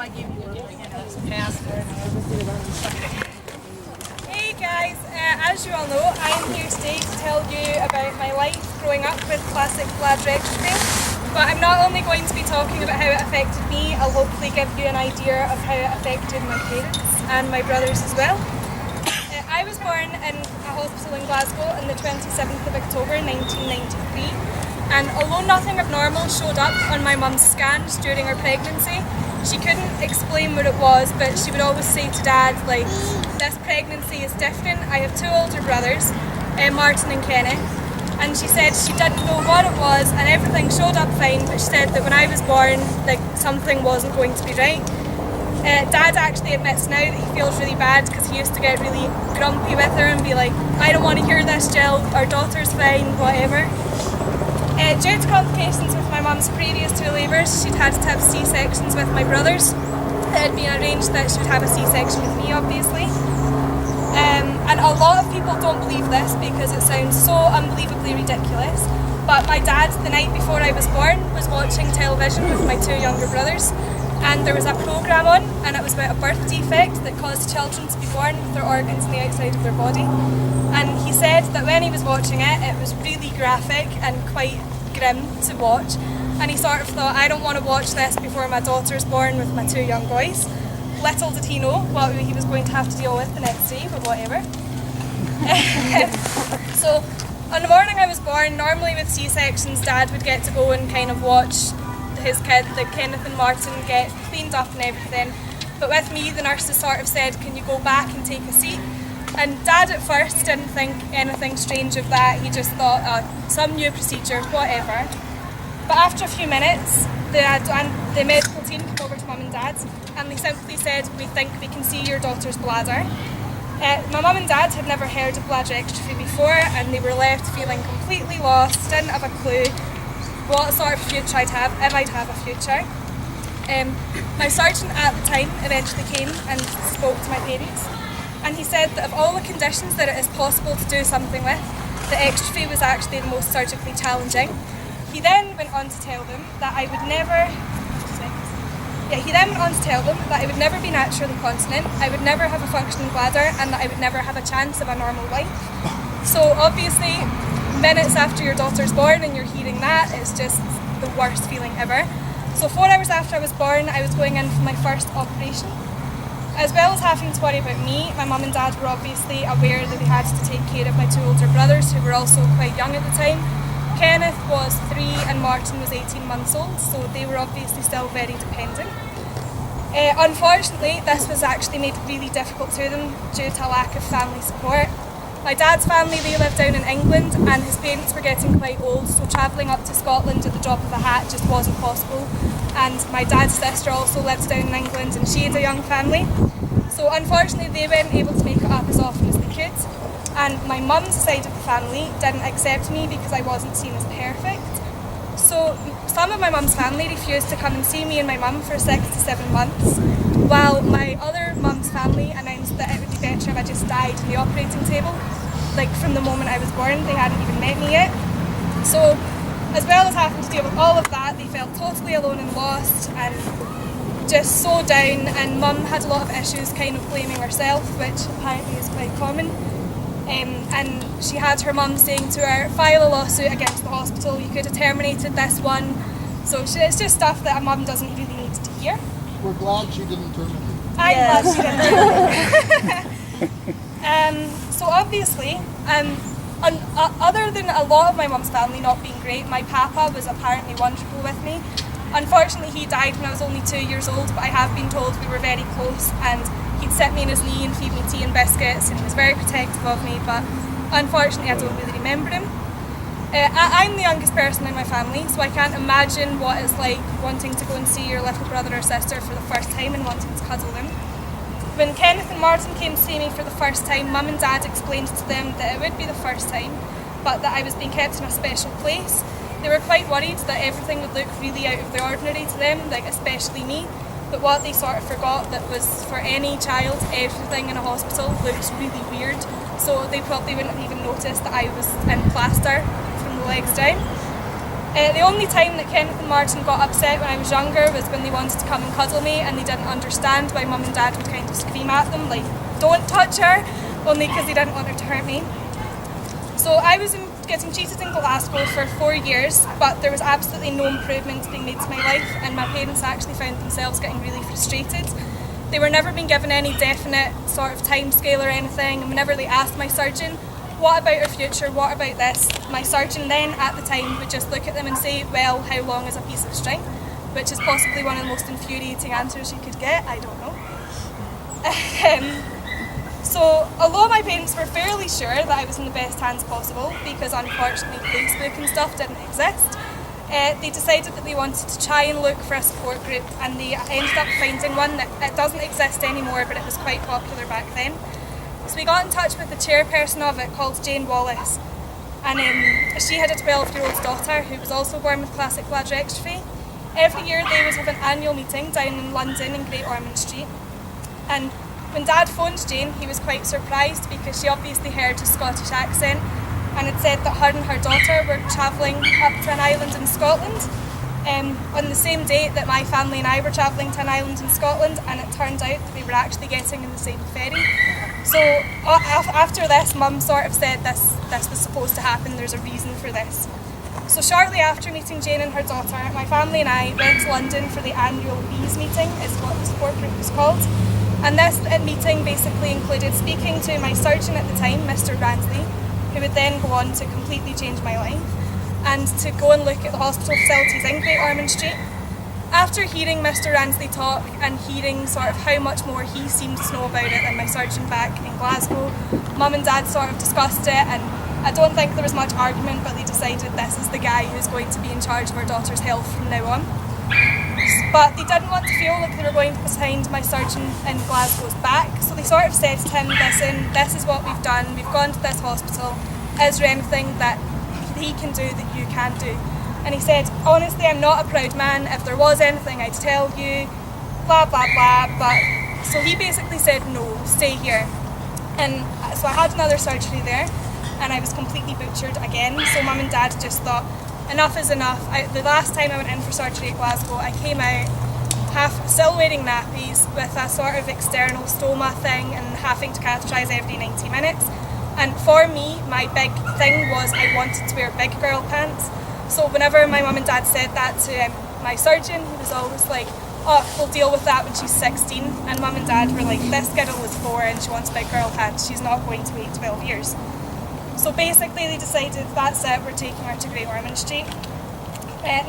Hey guys, as you all know, I'm here today to tell you about my life growing up with classic bladder ectrophy. But I'm not only going to be talking about how it affected me, I'll hopefully give you an idea of how it affected my parents and my brothers as well. I was born in a hospital in Glasgow on the 27th of October 1993, and although nothing abnormal showed up on my mum's scans during her pregnancy, she couldn't explain what it was, but she would always say to Dad, like, this pregnancy is different. I have two older brothers, Martin and Kenneth, and she said she didn't know what it was and everything showed up fine, but she said that when I was born, like, something wasn't going to be right. Dad actually admits now that he feels really bad because he used to get really grumpy with her and be like, I don't want to hear this, Jill, our daughter's fine, whatever. Due to complications with my mum's previous two labours, she'd had to have C-sections with my brothers. It had been arranged that she would have a C-section with me, obviously. And a lot of people don't believe this because it sounds so unbelievably ridiculous. But my dad, the night before I was born, was watching television with my two younger brothers. And there was a programme on, and it was about a birth defect that caused children to be born with their organs on the outside of their body. And he said that when he was watching it, it was really graphic and quite grim to watch. And he sort of thought, I don't want to watch this before my daughter's born with my two young boys. Little did he know what he was going to have to deal with the next day, but whatever. So, on the morning I was born, normally with C-sections, Dad would get to go and kind of watch his kid, like Kenneth and Martin, get cleaned up and everything. But with me, the nurses sort of said, can you go back and take a seat? And Dad at first didn't think anything strange of that. He just thought, some new procedure, whatever. But after a few minutes, the medical team came over to Mum and Dad, and they simply said, we think we can see your daughter's bladder. My mum and dad had never heard of bladder ectrophy before, and they were left feeling completely lost, didn't have a clue what sort of future I'd have, if I'd have a future. My surgeon at the time eventually came and spoke to my parents, and he said that of all the conditions that it is possible to do something with, the ectrophy was actually the most surgically challenging. He then went on to tell them that I would never be naturally continent, I would never have a functioning bladder, and that I would never have a chance of a normal life. So obviously, minutes after your daughter's born and you're hearing that, it's just the worst feeling ever. So 4 hours after I was born, I was going in for my first operation. As well as having to worry about me, my mum and dad were obviously aware that they had to take care of my two older brothers, who were also quite young at the time. Kenneth was 3 and Martin was 18 months old, so they were obviously still very dependent. Unfortunately, this was actually made really difficult to them due to a lack of family support. My dad's family, they lived down in England, and his parents were getting quite old, so travelling up to Scotland at the drop of a hat just wasn't possible. And my dad's sister also lived down in England, and she had a young family. So unfortunately, they weren't able to make it up as often as they could. And my mum's side of the family didn't accept me because I wasn't seen as perfect. So some of my mum's family refused to come and see me and my mum for 6 to 7 months, while my other mum's family announced that it would be better if I just died in the operating table. Like, from the moment I was born, they hadn't even met me yet. So, as well as having to deal with all of that, they felt totally alone and lost and just so down, and Mum had a lot of issues kind of blaming herself, which apparently is quite common. And she had her mum saying to her, file a lawsuit against the hospital, you could have terminated this one. So it's just stuff that a mum doesn't really need to hear. We're glad she didn't terminate. I'm glad she didn't. So obviously, other than a lot of my mum's family not being great, my papa was apparently wonderful with me. Unfortunately, he died when I was only 2 years old, but I have been told we were very close, and he'd sit me on his knee and feed me tea and biscuits, and he was very protective of me, but unfortunately I don't really remember him. I'm the youngest person in my family, so I can't imagine what it's like wanting to go and see your little brother or sister for the first time and wanting to cuddle them. When Kenneth and Martin came to see me for the first time, Mum and Dad explained to them that it would be the first time, but that I was being kept in a special place. They were quite worried that everything would look really out of the ordinary to them, like especially me. But what they sort of forgot that was for any child, everything in a hospital looks really weird. So they probably wouldn't have even noticed that I was in plaster from the legs down. The only time that Kenneth and Martin got upset when I was younger was when they wanted to come and cuddle me and they didn't understand why Mum and Dad would kind of scream at them like, don't touch her, only because they didn't want her to hurt me. So I was getting treated in Glasgow for 4 years, but there was absolutely no improvement being made to my life, and my parents actually found themselves getting really frustrated. They were never being given any definite sort of time scale or anything, and whenever they asked my surgeon, what about our future, what about this, my surgeon then at the time would just look at them and say, well, how long is a piece of string? Which is possibly one of the most infuriating answers you could get, I don't know. So although my parents were fairly sure that I was in the best hands possible, because unfortunately Facebook and stuff didn't exist, they decided that they wanted to try and look for a support group, and they ended up finding one that it doesn't exist anymore, but it was quite popular back then. So we got in touch with the chairperson of it, called Jane Wallace, and she had a 12-year-old daughter who was also born with classic bladrectomy. Every year they would have an annual meeting down in London in Great Ormond Street, and when Dad phoned Jane, he was quite surprised because she obviously heard his Scottish accent and had said that her and her daughter were travelling up to an island in Scotland on the same date that my family and I were travelling to an island in Scotland, and it turned out that we were actually getting in the same ferry. So after this, Mum sort of said this was supposed to happen, there's a reason for this. So shortly after meeting Jane and her daughter, my family and I went to London for the annual B.E.S.T meeting, is what the support group was called. And this meeting basically included speaking to my surgeon at the time, Mr. Ransley, who would then go on to completely change my life, and to go and look at the hospital facilities in Great Ormond Street. After hearing Mr. Ransley talk and hearing sort of how much more he seemed to know about it than my surgeon back in Glasgow, Mum and Dad sort of discussed it, and I don't think there was much argument, but they decided this is the guy who's going to be in charge of our daughter's health from now on. But they didn't want to feel like they were going to be behind my surgeon in Glasgow's back, so they sort of said to him, listen, this is what we've done, we've gone to this hospital, is there anything that he can do that you can do? And he said, honestly, I'm not a proud man, if there was anything I'd tell you, blah blah blah, but so he basically said no, stay here. And so I had another surgery there, and I was completely butchered again, so Mum and Dad just thought, enough is enough. The last time I went in for surgery at Glasgow, I came out still wearing nappies with a sort of external stoma thing and having to catheterise every 90 minutes. And for me, my big thing was I wanted to wear big girl pants. So whenever my mum and dad said that to my surgeon, he was always like, oh, we'll deal with that when she's 16. And Mum and Dad were like, this girl is 4 and she wants big girl pants, she's not going to wait 12 years. So basically they decided that's it, we're taking her to Great Ormond Street.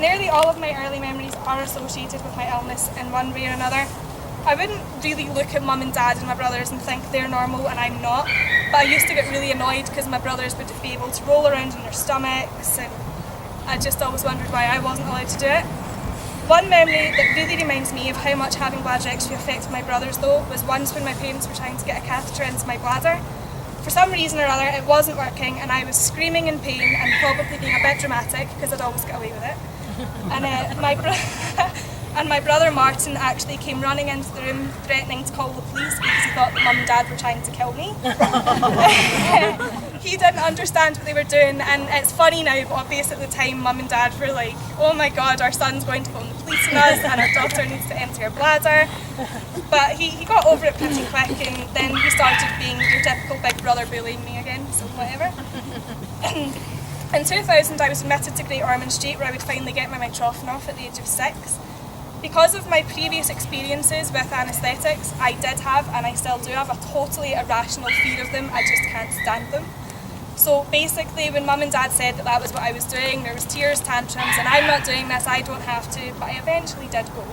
Nearly all of my early memories are associated with my illness in one way or another. I wouldn't really look at Mum and Dad and my brothers and think they're normal and I'm not, but I used to get really annoyed because my brothers would be able to roll around on their stomachs, and I just always wondered why I wasn't allowed to do it. One memory that really reminds me of how much having bladrectomy affected my brothers though was once when my parents were trying to get a catheter into my bladder. For some reason or other it wasn't working and I was screaming in pain and probably being a bit dramatic because I'd always get away with it. And my brother Martin actually came running into the room threatening to call the police because he thought that Mum and Dad were trying to kill me. He didn't understand what they were doing, and it's funny now, but obviously at the time Mum and Dad were like, oh my god, our son's going to phone the police on us and our daughter needs to empty her bladder. But he got over it pretty quick, and then he started being your typical big brother bullying me again, so whatever. In 2000 I was admitted to Great Ormond Street where I would finally get my mitrophin off at the age of 6. Because of my previous experiences with anaesthetics, I did have, and I still do have, a totally irrational fear of them. I just can't stand them. So basically when Mum and Dad said that was what I was doing, there was tears, tantrums, and I'm not doing this, I don't have to, but I eventually did go.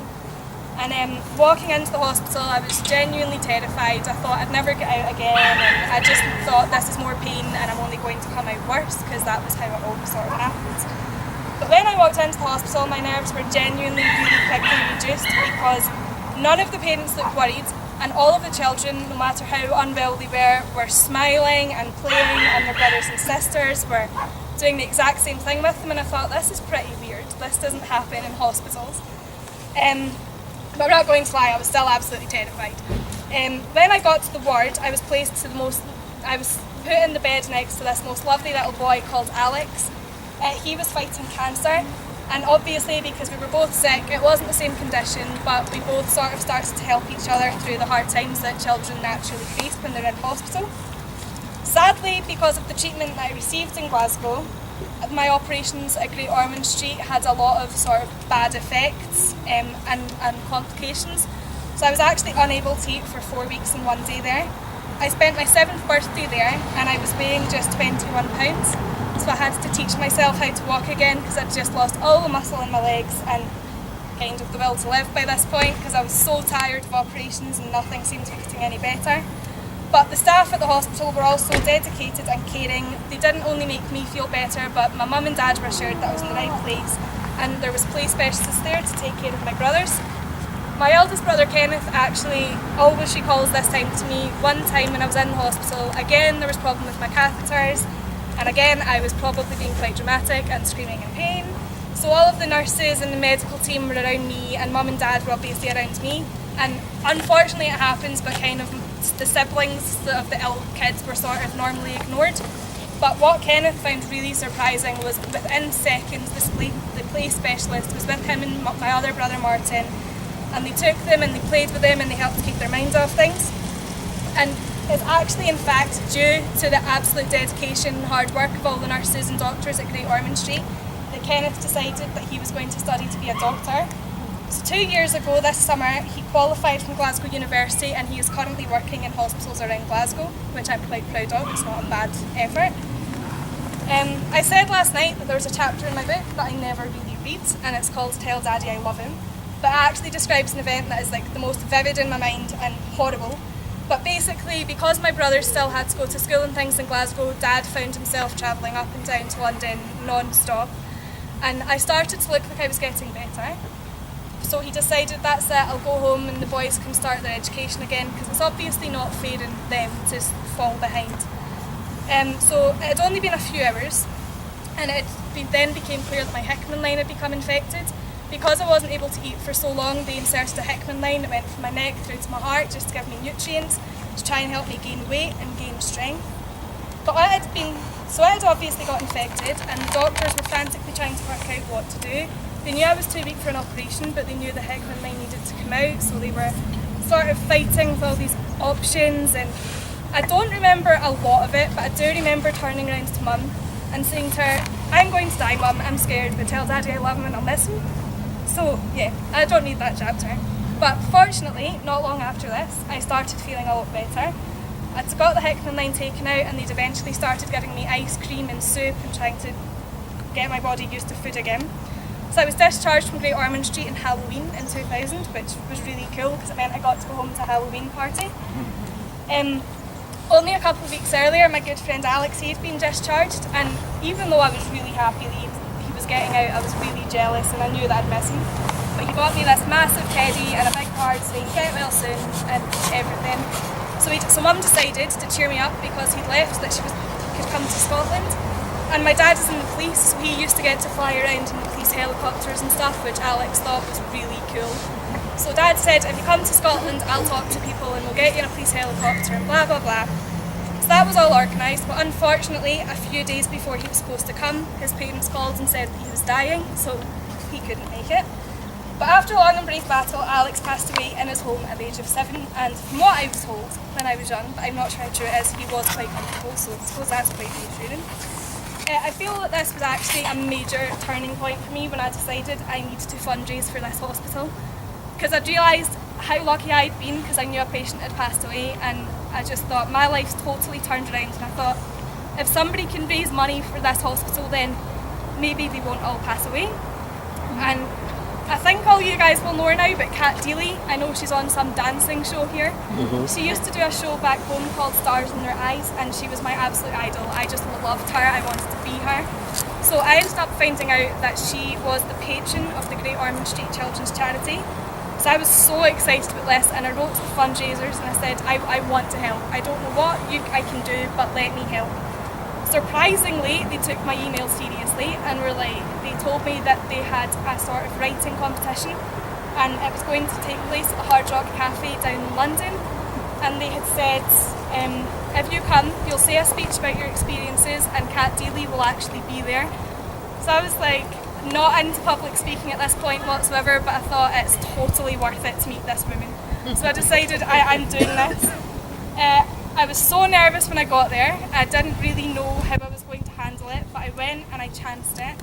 And walking into the hospital I was genuinely terrified. I thought I'd never get out again, and I just thought this is more pain and I'm only going to come out worse, because that was how it all sort of happened. But when I walked into the hospital, my nerves were genuinely really quickly reduced because none of the parents looked worried, and all of the children, no matter how unwell they were smiling and playing, and their brothers and sisters were doing the exact same thing with them, and I thought, this is pretty weird, this doesn't happen in hospitals. But I'm not going to lie, I was still absolutely terrified. When I got to the ward, I was placed to I was put in the bed next to this most lovely little boy called Alex. He was fighting cancer, and obviously because we were both sick, it wasn't the same condition, but we both sort of started to help each other through the hard times that children naturally face when they're in hospital. Sadly, because of the treatment that I received in Glasgow, my operations at Great Ormond Street had a lot of sort of bad effects and complications. So I was actually unable to eat for 4 weeks and 1 day there. I spent my 7th birthday there and I was weighing just 21 pounds. So I had to teach myself how to walk again because I'd just lost all the muscle in my legs and kind of the will to live by this point because I was so tired of operations and nothing seemed to be getting any better. But the staff at the hospital were also dedicated and caring. They didn't only make me feel better, but my mum and dad were assured that I was in the right place, and there was play specialists there to take care of my brothers. My eldest brother Kenneth actually always recalls this time to me. One time when I was in the hospital, again there was a problem with my catheters, and again I was probably being quite dramatic and screaming in pain. So all of the nurses and the medical team were around me, and mum and dad were obviously around me. And unfortunately it happens, but kind of the siblings of the ill kids were sort of normally ignored. But what Kenneth found really surprising was within seconds the play specialist was with him and my other brother Martin, and they took them and they played with them and they helped to keep their minds off things. And it's actually in fact due to the absolute dedication and hard work of all the nurses and doctors at Great Ormond Street that Kenneth decided that he was going to study to be a doctor. So 2 years ago this summer he qualified from Glasgow University and he is currently working in hospitals around Glasgow, which I'm quite proud of. It's not a bad effort. I said last night that there was a chapter in my book that I never really read, and it's called Tell Daddy I Love Him. But it actually describes an event that is like the most vivid in my mind and horrible. But basically, because my brothers still had to go to school and things in Glasgow, Dad found himself travelling up and down to London non-stop. And I started to look like I was getting better. So he decided, that's it, I'll go home and the boys can start their education again, because it's obviously not fair in them to fall behind. So it had only been a few hours, and then became clear that my Hickman line had become infected. Because I wasn't able to eat for so long, they inserted a Hickman line that went from my neck through to my heart just to give me nutrients, to try and help me gain weight and gain strength. But it had obviously got infected, and the doctors were frantically trying to work out what to do. They knew I was too weak for an operation, but they knew the Hickman line needed to come out, so they were sort of fighting with all these options. And I don't remember a lot of it, but I do remember turning around to Mum and saying to her, I'm going to die, Mum, I'm scared, but tell Daddy I love him and I'll miss him. So yeah, I don't need that chapter. But fortunately, not long after this, I started feeling a lot better. I'd got the Hickman line taken out, and they'd eventually started giving me ice cream and soup and trying to get my body used to food again. So I was discharged from Great Ormond Street in Halloween in 2000, which was really cool because it meant I got to go home to a Halloween party. Only a couple of weeks earlier, my good friend Alex, he had been discharged, and even though I was really happy that he was getting out, I was really jealous and I knew that I'd miss him. But he got me this massive teddy and a big card saying get well soon and everything. So Mum decided to cheer me up because he'd left, that she could come to Scotland. And my dad is in the police, so he used to get to fly around in the police helicopters and stuff, which Alex thought was really cool. So Dad said, if you come to Scotland, I'll talk to people and we'll get you in a police helicopter and blah blah blah. So that was all organised, but unfortunately a few days before he was supposed to come, his parents called and said that he was dying, so he couldn't make it. But after a long and brave battle, Alex passed away in his home at the age of 7, and from what I was told when I was young, but I'm not sure how true it is, he was quite comfortable, so I suppose that's quite reassuring. I feel that this was actually a major turning point for me when I decided I needed to fundraise for this hospital, because I'd realised how lucky I'd been because I knew a patient had passed away, and I just thought my life's totally turned around, and I thought if somebody can raise money for this hospital, then maybe they won't all pass away. And I think all you guys will know her now, but Kat Deely, I know she's on some dancing show here. She used to do a show back home called Stars in Their Eyes, and she was my absolute idol. I just loved her, I wanted to be her. So I ended up finding out that she was the patron of the Great Ormond Street Children's Charity. So I was so excited about this, and I wrote to the fundraisers and I said, I want to help. I don't know what I can do, but let me help. Surprisingly, they took my email seriously and they told me that they had a sort of writing competition, and it was going to take place at the Hard Rock Cafe down in London, and they had said, if you come, you'll say a speech about your experiences and Kat Deely will actually be there. So I was like not into public speaking at this point whatsoever, but I thought it's totally worth it to meet this woman. So I decided I'm doing this. I was so nervous when I got there. I didn't really know how I was going to handle it, but I went and I chanced it.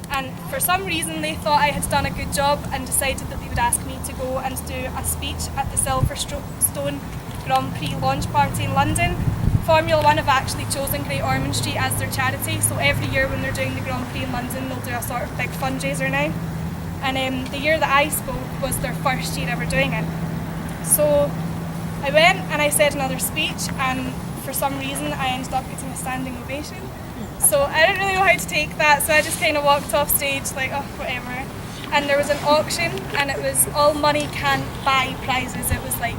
And for some reason they thought I had done a good job and decided that they would ask me to go and do a speech at the Silverstone Grand Prix launch party in London. Formula One have actually chosen Great Ormond Street as their charity, so every year when they're doing the Grand Prix in London they'll do a sort of big fundraiser now. And the year that I spoke was their first year ever doing it. So I went and I said another speech, and for some reason I ended up getting a standing ovation. So I didn't really know how to take that, so I just kind of walked off stage like, oh, whatever. And there was an auction, and it was all money can't buy prizes. It was like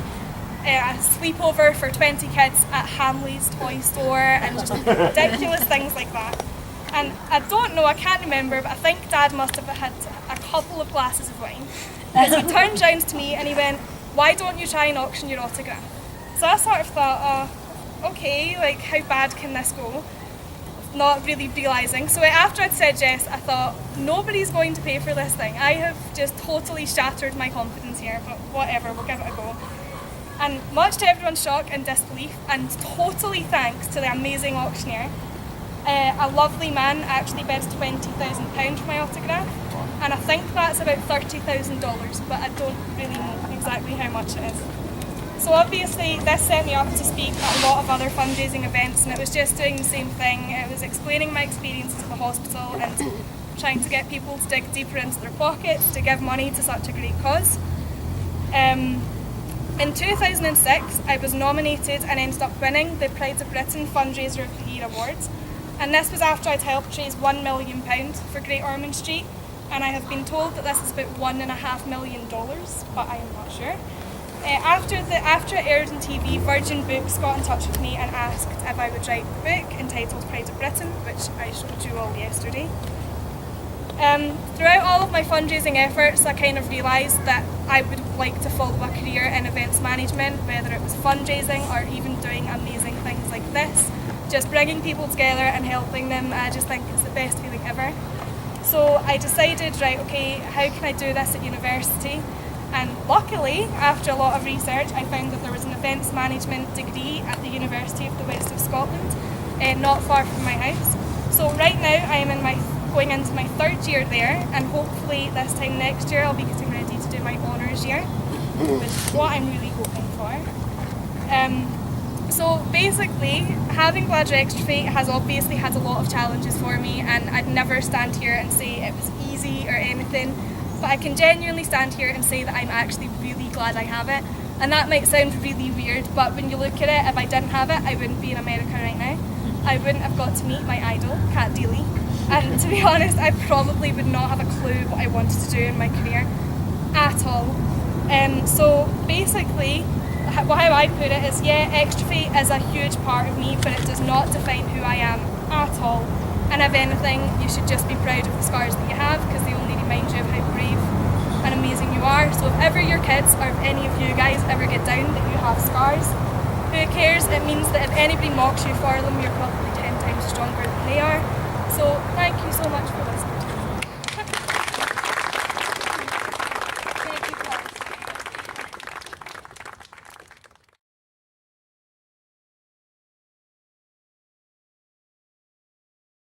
a sleepover for 20 kids at Hamley's toy store and just ridiculous things like that. And I don't know, I can't remember, but I think Dad must have had a couple of glasses of wine. Because he turned round to me and he went, why don't you try and auction your autograph? So I sort of thought, oh, okay, like how bad can this go? Not really realising. So after I'd said yes, I thought, nobody's going to pay for this thing. I have just totally shattered my confidence here, but whatever, we'll give it a go. And much to everyone's shock and disbelief, and totally thanks to the amazing auctioneer, a lovely man actually bid £20,000 for my autograph, and I think that's about $30,000, but I don't really know exactly how much it is. So obviously this set me up to speak at a lot of other fundraising events, and it was just doing the same thing. It was explaining my experiences at the hospital and trying to get people to dig deeper into their pockets to give money to such a great cause. In 2006 I was nominated and ended up winning the Pride of Britain Fundraiser of the Year Awards, and this was after I'd helped raise £1 million for Great Ormond Street, and I have been told that this is about $1.5 million, but I am not sure. After it aired on TV, Virgin Books got in touch with me and asked if I would write the book entitled Pride of Britain, which I showed you all yesterday. Throughout all of my fundraising efforts, I kind of realised that I would like to follow a career in events management, whether it was fundraising or even doing amazing things like this. Just bringing people together and helping them, I just think it's the best feeling ever. So I decided, right, okay, how can I do this at university? And luckily, after a lot of research, I found that there was an events management degree at the University of the West of Scotland, not far from my house. So right now I am going into my third year there, and hopefully this time next year I'll be getting ready to do my honours year, which is what I'm really hoping for. So basically, having bladder exstrophy has obviously had a lot of challenges for me, and I'd never stand here and say it was easy or anything. But I can genuinely stand here and say that I'm actually really glad I have it. And that might sound really weird, but when you look at it, if I didn't have it, I wouldn't be in America right now. I wouldn't have got to meet my idol, Cat Dealey. And to be honest, I probably would not have a clue what I wanted to do in my career at all. So basically, how I put it is, yeah, exstrophy is a huge part of me, but it does not define who I am at all. And if anything, you should just be proud of the scars that you have, because they only remind you of how brave and amazing you are. So if ever your kids, or if any of you guys ever get down that you have scars, who cares? It means that if anybody mocks you for them, you're probably 10 times stronger than they are. So thank you so much for